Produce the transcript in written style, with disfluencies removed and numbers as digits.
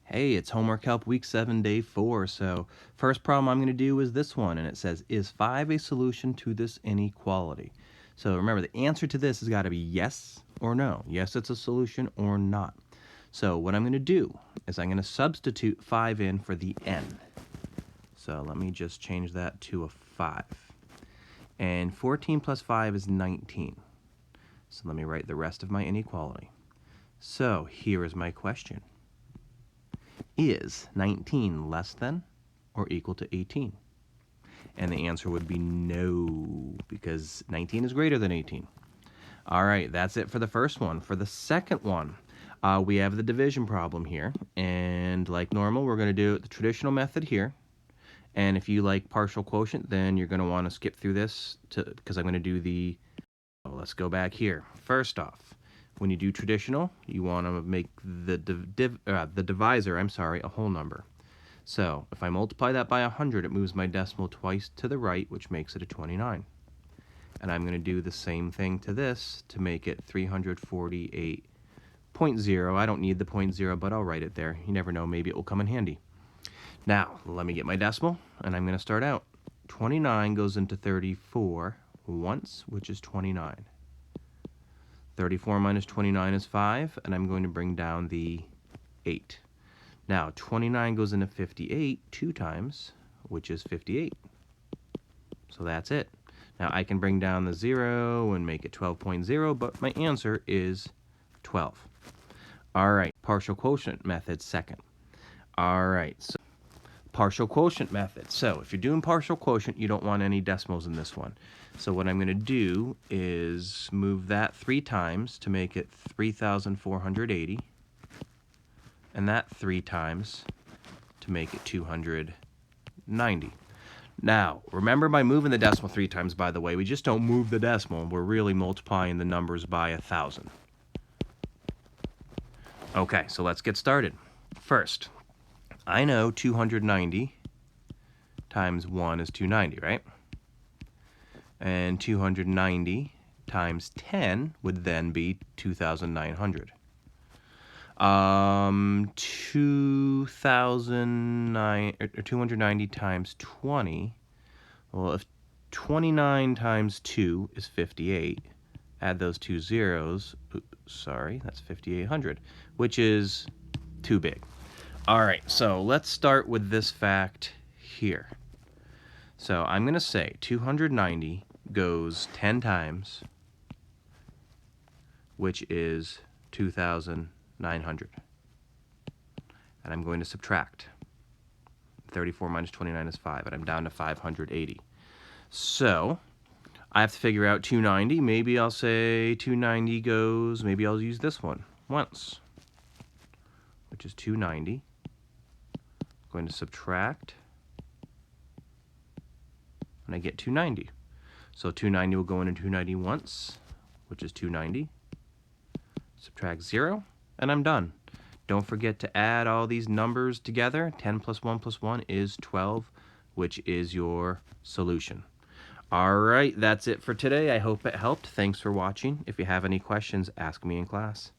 Hey, it's Homework Help Week 7, Day 4. So, first problem I'm going to do is this one, and it says, is 5 a solution to this inequality? So, remember, the answer to this has got to be yes or no. Yes, it's a solution or not. So, what I'm going to do is I'm going to substitute 5 in for the n. So, let me just change that to a 5. And 14 plus 5 is 19. So, let me write the rest of my inequality. So, here is my question. Is 19 less than or equal to 18? And the answer would be no, because 19 is greater than 18. All right, that's it for the first one. For the second one, we have the division problem here. And like normal, we're going to do it the traditional method here. And if you like partial quotient, then you're going to want to skip through this because I'm going to do the... let's go back here. First off, when you do traditional, you want to make the divisor, a whole number. So if I multiply that by 100, it moves my decimal twice to the right, which makes it a 29. And I'm going to do the same thing to this to make it 348.0. I don't need the 0.0, but I'll write it there. You never know, maybe it will come in handy. Now, let me get my decimal, and I'm going to start out. 29 goes into 34 once, which is 29. 34 minus 29 is 5, and I'm going to bring down the 8. Now, 29 goes into 58 2 times, which is 58. So that's it. Now, I can bring down the 0 and make it 12.0, but my answer is 12. All right, partial quotient method second. All right, so partial quotient method. So if you're doing partial quotient, you don't want any decimals in this one. So what I'm going to do is move that 3 times to make it 3,480, and that 3 times to make it 290. Now, remember, by moving the decimal 3 times, by the way, we just don't move the decimal. We're really multiplying the numbers by 1,000. Okay, so let's get started. First, I know 290 times 1 is 290, right? And 290 times 10 would then be 2,900. 290 times 20, well, if 29 times 2 is 58, add those 2 zeros, sorry, that's 5,800, which is too big. All right, so let's start with this fact here. So I'm going to say 290 goes 10 times, which is 2,900. And I'm going to subtract. 34 minus 29 is 5, and I'm down to 580. So I have to figure out 290. Maybe I'll say 290 goes, maybe I'll use this one once, which is 290. Going to subtract, and I get 290. So 290 will go into 290 once, which is 290. Subtract 0, and I'm done. Don't forget to add all these numbers together. 10 plus 1 plus 1 is 12, which is your solution. All right, that's it for today. I hope it helped. Thanks for watching. If you have any questions, ask me in class.